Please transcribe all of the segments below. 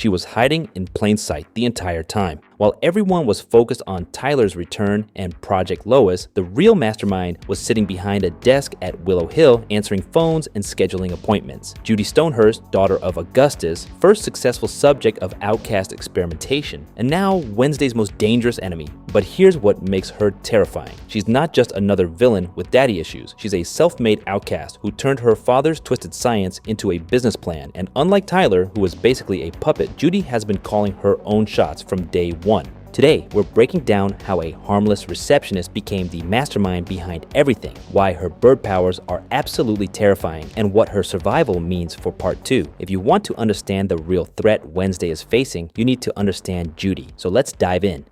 she was hiding in plain sight the entire time. While everyone was focused on Tyler's return and Project Lois, the real mastermind was sitting behind a desk at Willow Hill answering phones and scheduling appointments. Judi Stonehurst, daughter of Augustus, first successful subject of outcast experimentation, and now Wednesday's most dangerous enemy. But here's what makes her terrifying. She's not just another villain with daddy issues. She's a self-made outcast who turned her father's twisted science into a business plan, and unlike Tyler, who was basically a puppet, Judi has been calling her own shots from day one. Today, we're breaking down how a harmless receptionist became the mastermind behind everything, why her bird powers are absolutely terrifying, and what her survival means for part 2. If you want to understand the real threat Wednesday is facing, you need to understand Judi. So let's dive in.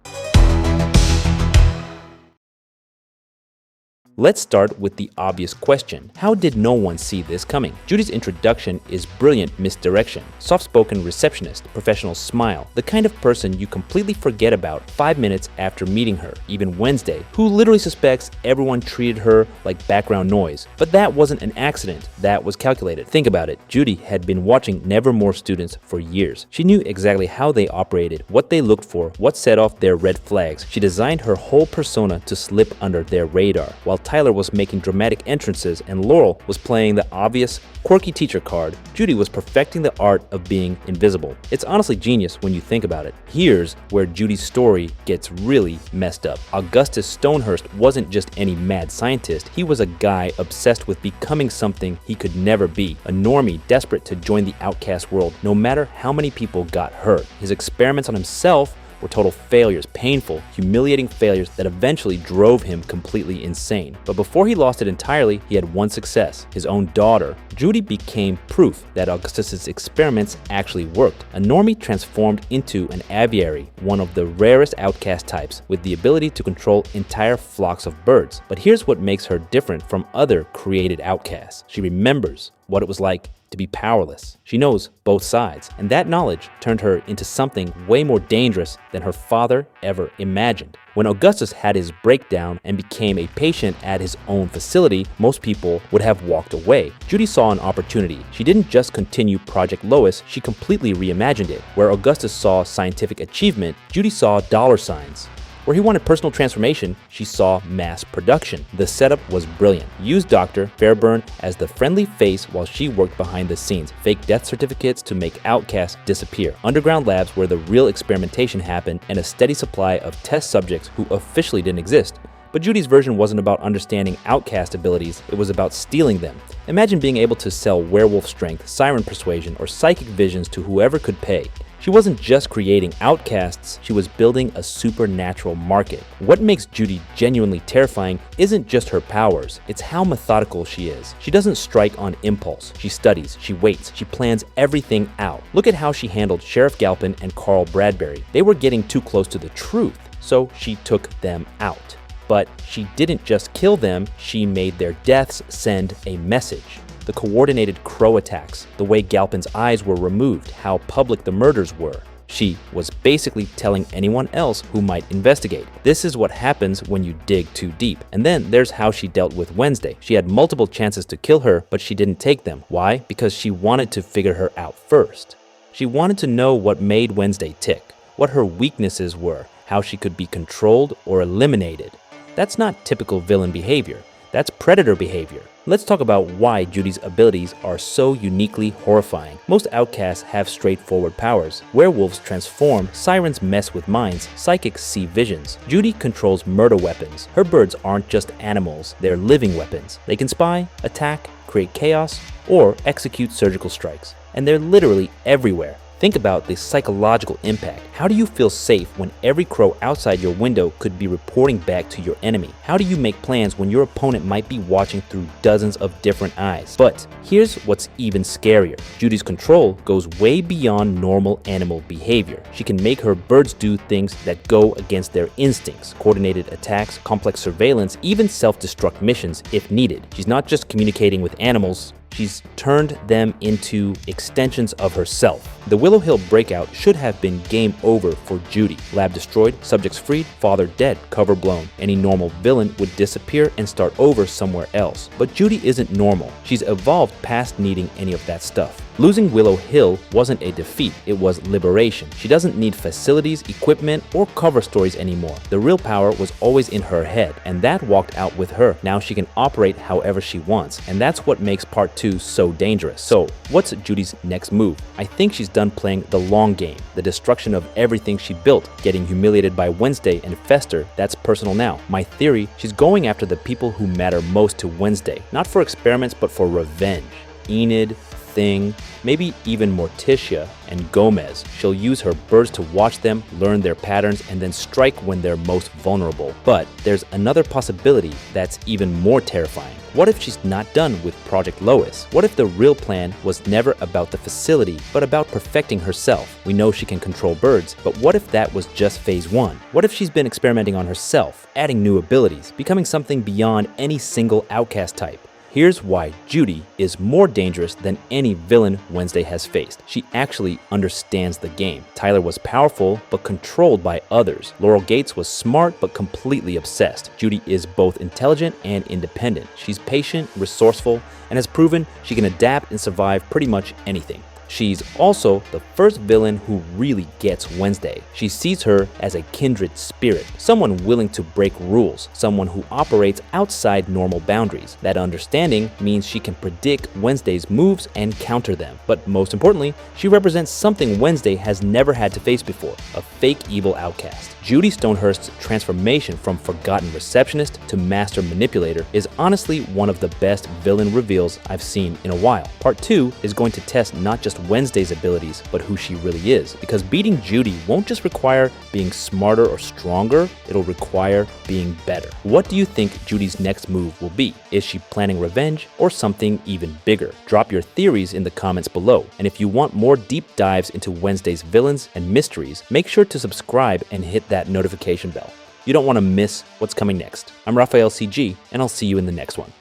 Let's start with the obvious question. How did no one see this coming? Judi's introduction is brilliant misdirection. Soft-spoken receptionist, professional smile, the kind of person you completely forget about 5 minutes after meeting her. Even Wednesday, who literally suspects everyone treated her like background noise. But that wasn't an accident, that was calculated. Think about it, Judi had been watching Nevermore students for years. She knew exactly how they operated, what they looked for, what set off their red flags. She designed her whole persona to slip under their radar, while Tyler was making dramatic entrances and Laurel was playing the obvious, quirky teacher card. Judi was perfecting the art of being invisible. It's honestly genius when you think about it. Here's where Judi's story gets really messed up. Augustus Stonehurst wasn't just any mad scientist. He was a guy obsessed with becoming something he could never be. A normie desperate to join the outcast world, no matter how many people got hurt. His experiments on himself were total failures, painful, humiliating failures that eventually drove him completely insane. But before he lost it entirely, he had one success, his own daughter. Judi became proof that Augustus's experiments actually worked. A normie transformed into an aviary, one of the rarest outcast types, with the ability to control entire flocks of birds. But here's what makes her different from other created outcasts. She remembers what it was like to be powerless. She knows both sides, and that knowledge turned her into something way more dangerous than her father ever imagined. When Augustus had his breakdown and became a patient at his own facility, most people would have walked away. Judi saw an opportunity. She didn't just continue Project Lois, she completely reimagined it. Where Augustus saw scientific achievement, Judi saw dollar signs. Where he wanted personal transformation, she saw mass production. The setup was brilliant. Used Dr. Fairburn as the friendly face while she worked behind the scenes. Fake death certificates to make outcasts disappear. Underground labs where the real experimentation happened, and a steady supply of test subjects who officially didn't exist. But Judi's version wasn't about understanding outcast abilities, it was about stealing them. Imagine being able to sell werewolf strength, siren persuasion, or psychic visions to whoever could pay. She wasn't just creating outcasts, she was building a supernatural market. What makes Judi genuinely terrifying isn't just her powers, it's how methodical she is. She doesn't strike on impulse, she studies, she waits, she plans everything out. Look at how she handled Sheriff Galpin and Carl Bradbury. They were getting too close to the truth, so she took them out. But she didn't just kill them, she made their deaths send a message. The coordinated crow attacks, the way Galpin's eyes were removed, how public the murders were. She was basically telling anyone else who might investigate. This is what happens when you dig too deep. And then there's how she dealt with Wednesday. She had multiple chances to kill her, but she didn't take them. Why? Because she wanted to figure her out first. She wanted to know what made Wednesday tick, what her weaknesses were, how she could be controlled or eliminated. That's not typical villain behavior. That's predator behavior. Let's talk about why Judi's abilities are so uniquely horrifying. Most outcasts have straightforward powers. Werewolves transform, sirens mess with minds, psychics see visions. Judi controls murder weapons. Her birds aren't just animals, they're living weapons. They can spy, attack, create chaos, or execute surgical strikes. And they're literally everywhere. Think about the psychological impact. How do you feel safe when every crow outside your window could be reporting back to your enemy? How do you make plans when your opponent might be watching through dozens of different eyes? But here's what's even scarier. Judi's control goes way beyond normal animal behavior. She can make her birds do things that go against their instincts. Coordinated attacks, complex surveillance, even self-destruct missions if needed. She's not just communicating with animals, she's turned them into extensions of herself. The Willow Hill breakout should have been game over for Judi. Lab destroyed, subjects freed, father dead, cover blown. Any normal villain would disappear and start over somewhere else. But Judi isn't normal. She's evolved past needing any of that stuff. Losing Willow Hill wasn't a defeat, it was liberation. She doesn't need facilities, equipment, or cover stories anymore. The real power was always in her head, and that walked out with her. Now she can operate however she wants, and that's what makes part 2 so dangerous. So, what's Judi's next move? I think she's done playing the long game, the destruction of everything she built, getting humiliated by Wednesday and Fester. That's personal now. My theory, she's going after the people who matter most to Wednesday, not for experiments but for revenge. Enid, Thing, maybe even Morticia and Gomez. She'll use her birds to watch them, learn their patterns, and then strike when they're most vulnerable. But there's another possibility that's even more terrifying. What if she's not done with Project Lois? What if the real plan was never about the facility, but about perfecting herself? We know she can control birds, but what if that was just phase 1? What if she's been experimenting on herself, adding new abilities, becoming something beyond any single outcast type? Here's why Judi is more dangerous than any villain Wednesday has faced. She actually understands the game. Tyler was powerful, but controlled by others. Laurel Gates was smart, but completely obsessed. Judi is both intelligent and independent. She's patient, resourceful, and has proven she can adapt and survive pretty much anything. She's also the first villain who really gets Wednesday. She sees her as a kindred spirit, someone willing to break rules, someone who operates outside normal boundaries. That understanding means she can predict Wednesday's moves and counter them. But most importantly, she represents something Wednesday has never had to face before, a fake evil outcast. Judi Stonehurst's transformation from forgotten receptionist to master manipulator is honestly one of the best villain reveals I've seen in a while. Part 2 is going to test not just Wednesday's abilities, but who she really is. Because beating Judi won't just require being smarter or stronger, it'll require being better. What do you think Judi's next move will be? Is she planning revenge or something even bigger? Drop your theories in the comments below. And if you want more deep dives into Wednesday's villains and mysteries, make sure to subscribe and hit that notification bell. You don't want to miss what's coming next. I'm Raphael CG, and I'll see you in the next one.